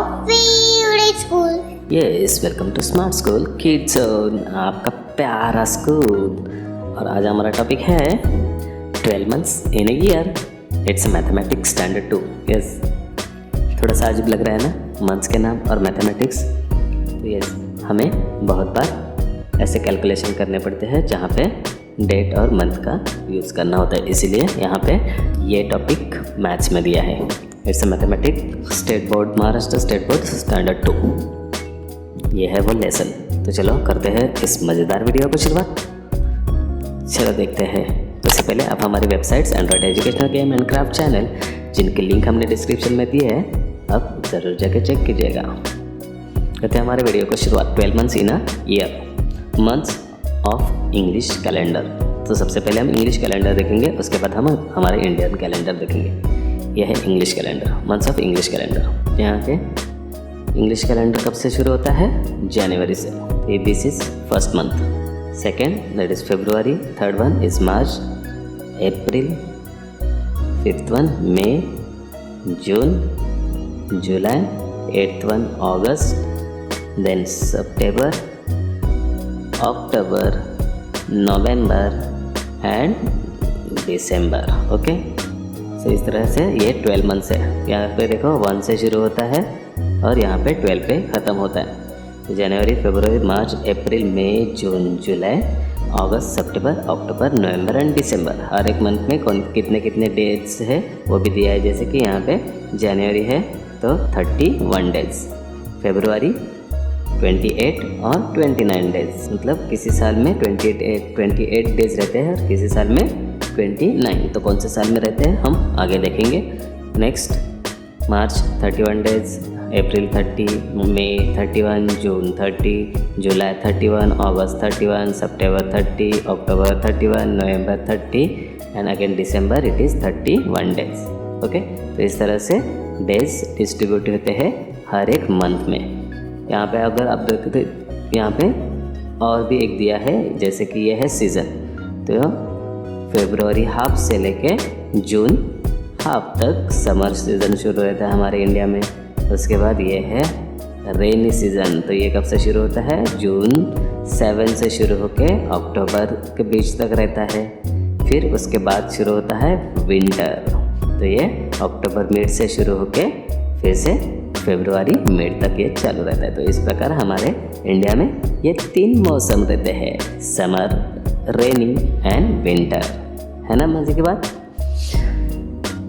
favorite school. Yes, welcome to smart school kids zone, आपका प्यारा school. और आज हमारा टॉपिक है 12 months in a year. It's mathematics standard 2। Yes, थोड़ा सा अजीब लग रहा है ना मंथ्स के नाम और मैथमेटिक्स। तो यस, हमें बहुत बार ऐसे कैलकुलेशन करने पड़ते हैं जहाँ पे डेट और मंथ का यूज़ करना होता है, इसीलिए यहाँ पे ये टॉपिक मैथ्स में दिया है। It's mathematics state board, Maharashtra state board standard 2। ये है वो लेसन। तो चलो करते हैं इस मज़ेदार वीडियो को शुरुआत। चलो देखते हैं। उससे पहले आप हमारी websites Android educational game and craft channel, जिनके लिंक हमने डिस्क्रिप्शन में दिए हैं, अब ज़रूर जाके चेक कीजिएगा। कहते हैं हमारे वीडियो को शुरुआत 12 months in a year, months of English calendar. तो सबसे पहले हम इंग्लिश कैलेंडर देखेंगे, उसके बाद हम हमारे इंडियन कैलेंडर देखेंगे। यह है English calendar, months of English calendar. यहाँ के इंग्लिश कैलेंडर कब से शुरू होता है? जनवरी से। This is first month. Second that is February, third one is March, April, fifth one May, June, July, eighth one August, then September, October, November and December. Okay, तो इस तरह से ये 12 मंथ्स है। यहाँ पे देखो 1 से शुरू होता है और यहाँ पे 12 पे ख़त्म होता है। तो जनवरी, फरवरी, मार्च, अप्रैल, मई, June, July, August, September, October, November and दिसंबर। हर एक मंथ में कितने कितने डेज है वो भी दिया है। जैसे कि यहाँ पे जनवरी है तो 31 डेज, फरवरी 28 और 29 डेज। मतलब किसी साल में 28 डेज रहते हैं और किसी साल में 29। तो कौन से साल में रहते हैं हम आगे देखेंगे। Next March 31 days, April 30, May 31, June 30, July 31, August 31, September 30, October 31, November 30 and again December it is 31 days. Okay, तो इस तरह से डेज डिस्ट्रीब्यूट होते हैं हर एक मंथ में। यहाँ पे अगर आप देखते तो यहाँ पे और भी एक दिया है, जैसे कि ये है सीज़न। तो फरवरी हाफ से लेके जून हाफ तक समर सीज़न शुरू रहता है हमारे इंडिया में। उसके बाद ये है रेनी सीज़न। तो ये कब से शुरू होता है? जून 7 से शुरू होके अक्टूबर के बीच तक रहता है। फिर उसके बाद शुरू होता है विंटर। तो ये अक्टूबर मिड से शुरू होके फिर से फरवरी मिड तक ये चालू रहता है। तो इस प्रकार हमारे इंडिया में ये 3 मौसम रहते हैं, समर, रेनी एंड विंटर। है ना मजे की बात।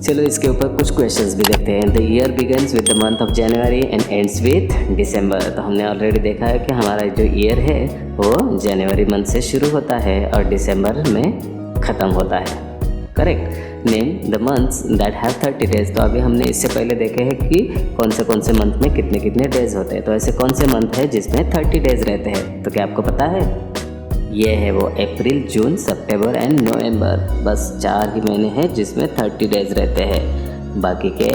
चलो इसके ऊपर कुछ क्वेश्चंस भी देखते हैं। The year begins with the month of January and ends with December. तो हमने ऑलरेडी देखा है कि हमारा जो ईयर है वो जनवरी मंथ से शुरू होता है और दिसंबर में ख़त्म होता है। Correct. Name the months that have 30 days. तो अभी हमने इससे पहले देखे हैं कि कौन से मंथ में कितने कितने डेज होते हैं। तो ऐसे कौन से मंथ है जिसमें 30 डेज रहते हैं? तो क्या आपको पता है? ये है वो अप्रैल, जून, सितंबर एंड नवंबर। बस 4 ही महीने हैं जिसमें 30 डेज रहते हैं। बाकी के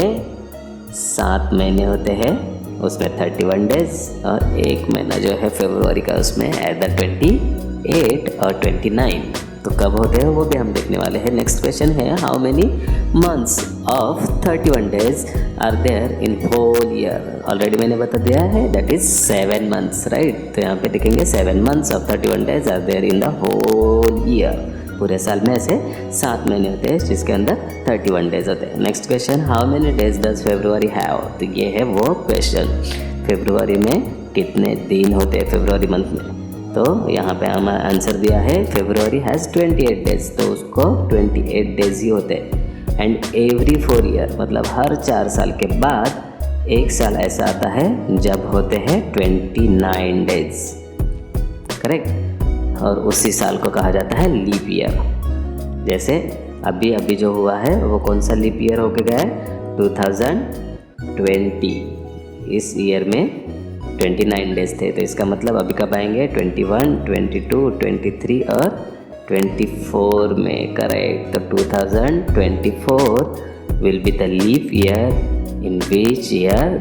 7 महीने होते हैं उसमें 31 डेज और 1 महीना जो है फरवरी का उसमें either 28 और 29। तो कब होते हैं वो भी हम देखने वाले हैं। नेक्स्ट क्वेश्चन है how many months of 31 days are there in whole year. Already मैंने बता दिया है दैट इज 7 मंथ्स, राइट। तो यहाँ पे देखेंगे 7 months of 31 days are there in the whole year. पूरे साल में ऐसे 7 महीने होते हैं जिसके अंदर 31 डेज होते हैं। Next question how many days does February have. तो ये है वो क्वेश्चन, फरवरी में कितने दिन होते हैं फरवरी मंथ में। तो यहाँ पे हमारा आंसर दिया है फरवरी हैज़ 28 डेज। तो उसको 28 डेज ही होते हैं। एंड एवरी 4 ईयर, मतलब हर 4 साल के बाद एक साल ऐसा आता है जब होते हैं 29 डेज। करेक्ट। और उसी साल को कहा जाता है लीप ईयर। जैसे अभी जो हुआ है वो कौन सा लीप ईयर होके गया है? 2020। इस ईयर में 29 डेज थे। तो इसका मतलब अभी कब आएंगे? 21, 22, 23 और 24 में। करेक्ट। तो 2024 will be the leap year in which year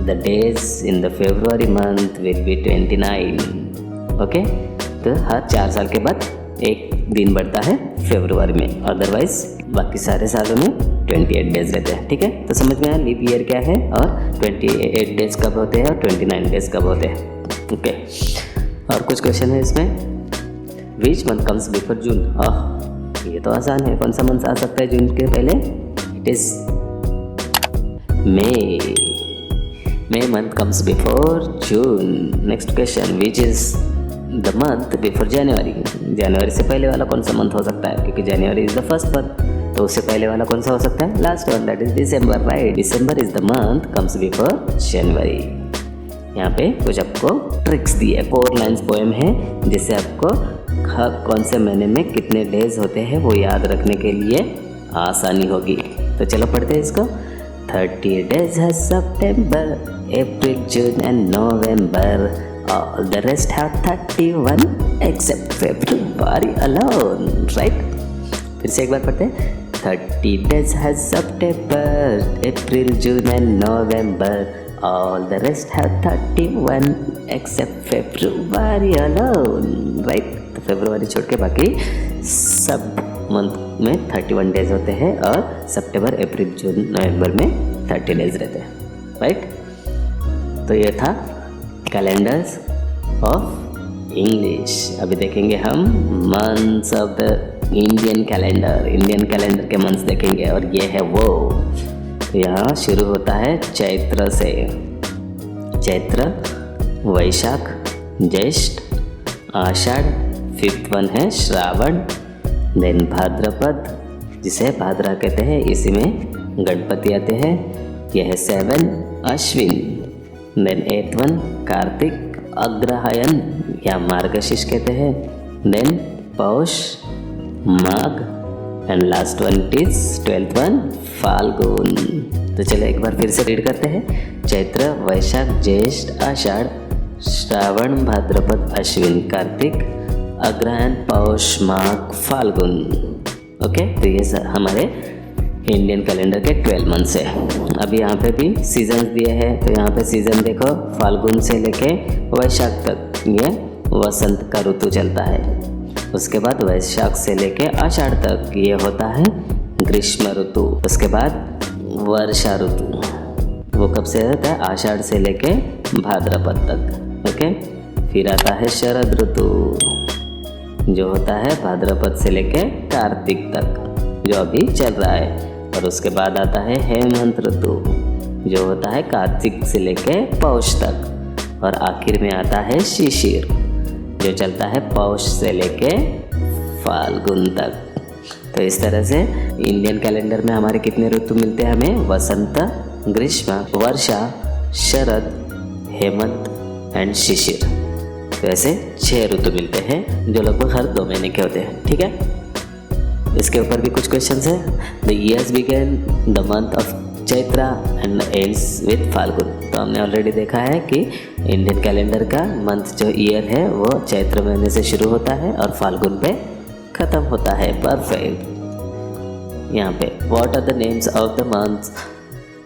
the days in the February month will be 29। Okay. तो हर 4 साल के बाद एक दिन बढ़ता है फरवरी में, अदरवाइज बाकी सारे सालों में 28 डेज रहते हैं। ठीक है, तो समझ में आया लीप ईयर क्या है और 28 डेज कब होते हैं और 29 डेज कब होते हैं। ओके, और कुछ क्वेश्चन है इसमें। विच मंथ कम्स बिफोर जून? ये तो आसान है, कौन सा मंथ आ सकता है जून के पहले? It is May month comes before June. Next question, which is the month before January? जनवरी से पहले वाला कौन सा मंथ हो सकता है, क्योंकि January is the first month, तो उससे पहले वाला कौन सा हो सकता है? Last one, that is December, right. December is the month comes before January. यहाँ पे कुछ आपको ट्रिक्स दी है, 4 लाइन्स पोएम है, जिससे आपको कौन से महीने में कितने डेज होते हैं वो याद रखने के लिए आसानी होगी। तो चलो पढ़ते हैं इसको। 30 days है September, April, June and November. All the rest have 31 except February alone, right? फिर से एक बार पढ़ते हैं। 30 days है September, April, June and November. All the rest have 31 except February alone, right? तो फरवरी छोड़ के बाकी सब मंथ में 31 डेज होते हैं और सितंबर, अप्रैल, जून, नवंबर में 30 डेज रहते हैं, राइट। तो ये था कैलेंडर्स ऑफ इंग्लिश। अभी देखेंगे हम months of the Indian calendar. Indian calendar के मंथ्स देखेंगे और ये है वो। यहाँ शुरू होता है चैत्र से। चैत्र, वैशाख, ज्येष्ठ, आषाढ़, 5th वन है श्रावण, देन भाद्रपद, जिसे भाद्रा कहते हैं, इसी में गणपति आते हैं, यह है 7 Ashwin, then 8th one Kartik, Agrahayan या मार्गशीर्ष कहते हैं, then Paush, Magh and last one it is 12th one Phalgun. तो चलो एक बार फिर से रीड करते हैं। चैत्र, वैशाख, ज्येष्ठ, आषाढ़, श्रावण, भाद्रपद, अश्विन, कार्तिक, अग्रहायण, पौष, माघ, फाल्गुन। ओके, तो ये हमारे इंडियन कैलेंडर के 12 मंथ्स है। अभी यहाँ पे भी सीजन दिए हैं, तो यहाँ पे सीजन देखो, फाल्गुन से लेके वैशाख तक ये वसंत का ऋतु चलता है। उसके बाद वैशाख से लेके आषाढ़ तक ये होता है ग्रीष्म ऋतु। उसके बाद वर्षा ऋतु, वो कब से होता है? आषाढ़ से लेके भाद्रपद तक। ओके, फिर आता है शरद ऋतु, जो होता है भाद्रपद से लेके कार्तिक तक, जो अभी चल रहा है। और उसके बाद आता है हेमंत ऋतु, जो होता है कार्तिक से लेके पौष तक। और आखिर में आता है शिशिर, जो चलता है पौष से लेके फाल्गुन तक। तो इस तरह से इंडियन कैलेंडर में हमारे कितने ऋतु मिलते हैं हमें? वसंत, ग्रीष्म, वर्षा, शरद, हेमंत एंड शिशिर। तो ऐसे 6 ऋतु मिलते हैं, जो लगभग हर 2 महीने के होते हैं। ठीक है, इसके ऊपर भी कुछ क्वेश्चंस है। The years begin the month of Chaitra and ends with Phalgun. तो हमने ऑलरेडी देखा है कि इंडियन कैलेंडर का मंथ जो ईयर है वो चैत्र महीने से शुरू होता है और फाल्गुन पे ख़त्म होता है। परफेक्ट। यहाँ पे what are the names of the months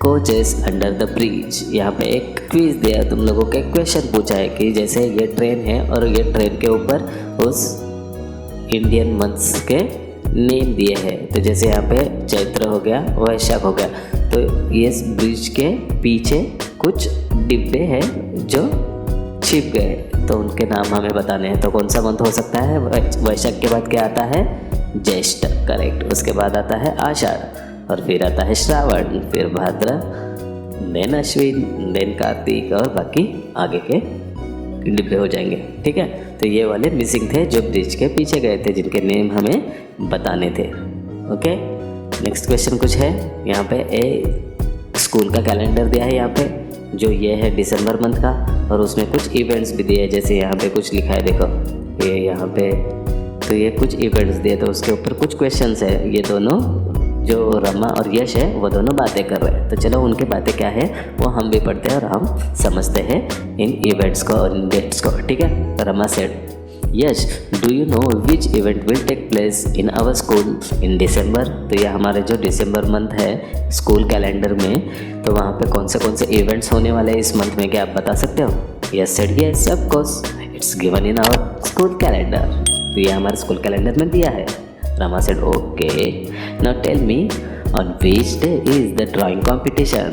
coaches under the bridge. यहाँ पे एक क्विज दिया, तुम लोगों के क्वेश्चन पूछा है कि जैसे ये ट्रेन है और ये ट्रेन के ऊपर उस इंडियन मंथ्स के नेम दिए हैं। तो जैसे यहाँ पे चैत्र हो गया, वैशाख हो गया, तो ये ब्रिज के पीछे कुछ डिब्बे हैं जो छिप गए, तो उनके नाम हमें बताने हैं। तो कौन सा मंथ हो सकता है? वैशाख के बाद क्या आता है? ज्येष्ठ, करेक्ट। उसके बाद आता है आषाढ़ और फिर आता है श्रावण, फिर भाद्र, देन अश्विन, देन कार्तिक और बाकी आगे के डिब्बे हो जाएंगे। ठीक है, तो ये वाले मिसिंग थे जो ब्रिज के पीछे गए थे, जिनके नेम हमें बताने थे। ओके, नेक्स्ट क्वेश्चन कुछ है यहाँ पे। स्कूल का कैलेंडर दिया है यहाँ पे, जो ये है दिसंबर मंथ का, और उसमें कुछ इवेंट्स भी दिए हैं। जैसे यहाँ पे कुछ लिखा है, देखो ये यहाँ पे, तो ये कुछ इवेंट्स दिए, तो उसके ऊपर कुछ क्वेश्चंस है। ये दोनों जो रमा और यश है वो दोनों बातें कर रहे हैं, तो चलो उनकी बातें क्या है वो हम भी पढ़ते हैं और हम समझते हैं इन इवेंट्स को और इन डेट्स को। ठीक है, तो Rama said, Yash do you know which event will take place in our school in December. तो ये हमारे जो दिसंबर मंथ है स्कूल कैलेंडर में, तो वहाँ पे कौन से इवेंट्स होने वाले हैं इस मंथ में, क्या आप बता सकते हो? Yes said yes of course, it's given in our school calendar. तो ये हमारे स्कूल कैलेंडर में दिया है। Rama said, okay. Now tell me, on which day is the drawing competition,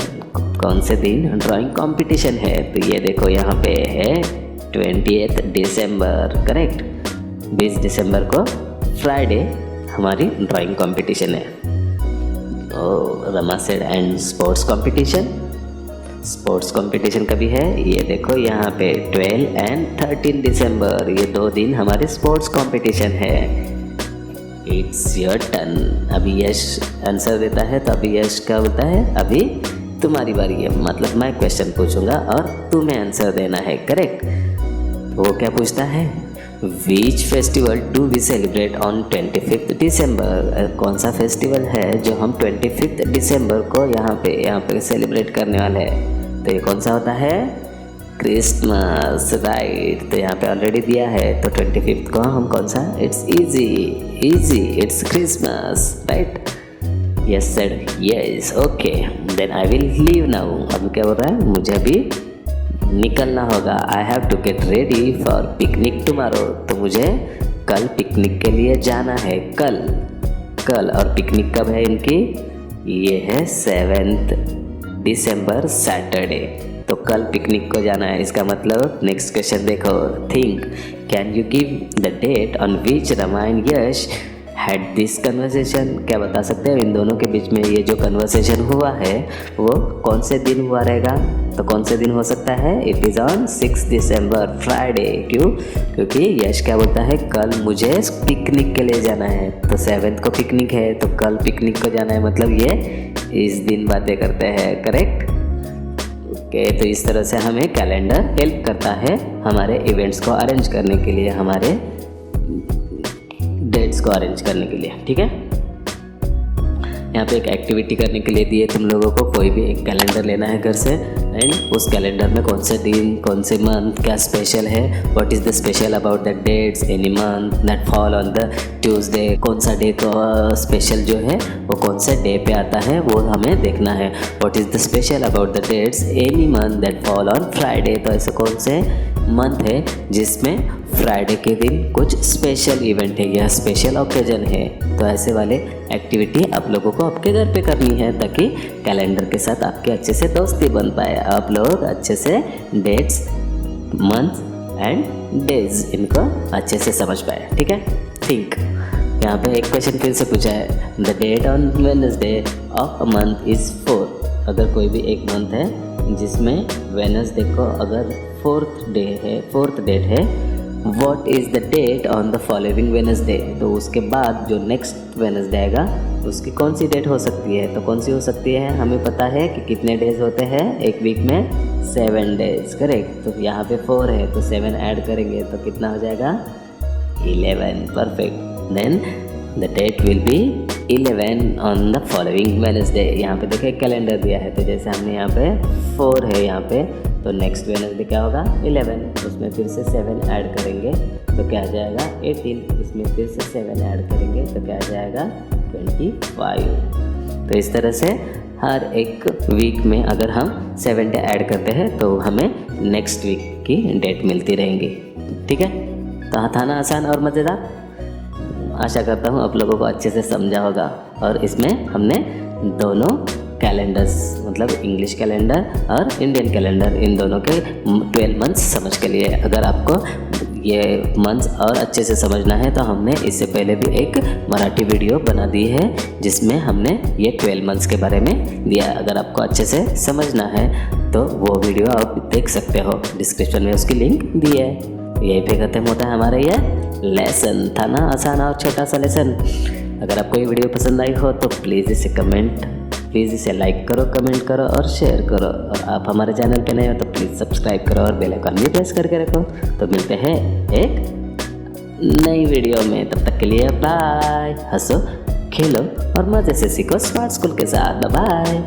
कौन से दिन ड्राइंग कॉम्पिटिशन है। तो ये देखो यहाँ पे है 20th दिसंबर, करेक्ट। 20 दिसंबर को फ्राइडे हमारी ड्राइंग कंपटीशन है। Rama said and sports competition, sports competition कभी है, ये देखो यहाँ पे 12 एंड 13 दिसंबर, ये 2 दिन हमारे स्पोर्ट्स कंपटीशन है। इट्स योर टर्न, अभी यश आंसर देता है, तो अभी यश क्या बोलता है, अभी तुम्हारी बारी है, मतलब मैं क्वेश्चन पूछूंगा और तुम्हें आंसर देना है, करेक्ट। वो क्या पूछता है, which festival do we celebrate on 25 December, कौन सा फेस्टिवल है जो हम 25 दिसंबर को यहाँ पे सेलिब्रेट करने वाले हैं। तो ये कौन सा होता है, क्रिसमस, राइट। तो यहाँ पे ऑलरेडी दिया है, तो 25 को हम कौन सा, it's easy, it's Christmas, right. Yes said yes, okay then I will leave now. अब क्या बोल रहा है, मुझे अभी निकलना होगा। I have to get ready for picnic tomorrow, तो मुझे कल पिकनिक के लिए जाना है, कल। और पिकनिक कब है इनकी, ये है 7 दिसंबर सैटरडे, तो कल पिकनिक को जाना है। इसका मतलब नेक्स्ट क्वेश्चन देखो, think can you give the date on which Rama and Yash had this conversation, क्या बता सकते हैं इन दोनों के बीच में ये जो कन्वर्सेशन हुआ है वो कौन से दिन हुआ रहेगा। तो कौन से दिन हो सकता है, it is on 6 December Friday. क्यों, क्योंकि यश क्या बोलता है, कल मुझे पिकनिक के लिए जाना है, तो 7 को पिकनिक है, तो कल पिकनिक को जाना है, मतलब ये इस दिन बातें करते हैं, करेक्ट। ओके, तो इस तरह से हमें कैलेंडर हेल्प करता है हमारे इवेंट्स को अरेंज करने के लिए, हमारे डेट्स को अरेंज करने के लिए, ठीक है। यहाँ पे एक एक्टिविटी करने के लिए दिए तुम लोगों को, कोई भी एक कैलेंडर लेना है घर से, एंड उस कैलेंडर में कौन से दिन, कौन से मंथ क्या स्पेशल है, what is the special about the dates, any month that fall on the Tuesday, कौन सा डे को स्पेशल जो है वो कौन से डे पे आता है वो हमें देखना है। What is the special about the dates any month that fall on Friday, तो ऐसे कौन से मंथ है जिसमें फ्राइडे के दिन कुछ स्पेशल इवेंट है या स्पेशल ओकेजन है। तो ऐसे वाले एक्टिविटी आप लोगों को आपके घर पे करनी है, ताकि कैलेंडर के साथ आपके अच्छे से दोस्ती बन पाए, आप लोग अच्छे से डेट्स, मंथ एंड डेज इनको अच्छे से समझ पाए, ठीक है। थिंक, यहाँ पे एक क्वेश्चन फिर से पूछा है, the date on Wednesday of a month is 4, अगर कोई भी एक मंथ है जिसमें वेडनेसडे को अगर 4th डेट है, what is the date on the following Wednesday, तो उसके बाद जो नेक्स्ट वेडनेसडे आएगा उसकी कौन सी डेट हो सकती है। तो कौन सी हो सकती है, हमें पता है कि कितने डेज होते हैं एक वीक में, 7 डेज, करेक्ट। तो यहाँ पे 4 है, तो 7 ऐड करेंगे तो कितना हो जाएगा, 11, perfect. Then the date will be 11 on the following Wednesday. यहाँ पे देखिए कैलेंडर दिया है, तो जैसे हमने यहाँ पे 4 है यहाँ पे, तो नेक्स्ट वेडनेसडे क्या होगा, 11, उसमें फिर से 7 ऐड करेंगे तो क्या आ जाएगा, 18, इसमें फिर से 7 ऐड करेंगे तो क्या आ जाएगा, 25। तो इस तरह से हर एक वीक में अगर हम 7 डे ऐड करते हैं तो हमें नेक्स्ट वीक की डेट मिलती रहेंगी, ठीक है। तो था ना आसान और मज़ेदार। आशा करता हूँ आप लोगों को अच्छे से समझा होगा। और इसमें हमने दोनों कैलेंडर्स, मतलब इंग्लिश कैलेंडर और इंडियन कैलेंडर, इन दोनों के 12 मंथ्स समझ के लिए। अगर आपको ये मंथ्स और अच्छे से समझना है तो हमने इससे पहले भी एक मराठी वीडियो बना दी है जिसमें हमने ये 12 मंथ्स के बारे में दिया है। अगर आपको अच्छे से समझना है तो वो वीडियो आप देख सकते हो, डिस्क्रिप्शन में उसकी लिंक दी है। यहीं पे खत्म होता है हमारा ये लेसन। था ना आसान और छोटा सा लेसन। अगर आपको ये वीडियो पसंद आई हो तो प्लीज़ इसे लाइक करो, कमेंट करो और शेयर करो। और आप हमारे चैनल पे नए हो तो प्लीज़ सब्सक्राइब करो और बेल आइकन भी प्रेस करके रखो। तो मिलते हैं एक नई वीडियो में, तब तक के लिए बाय। हंसो, खेलो और मज़े से सीखो स्मार्ट स्कूल के साथ। बाय।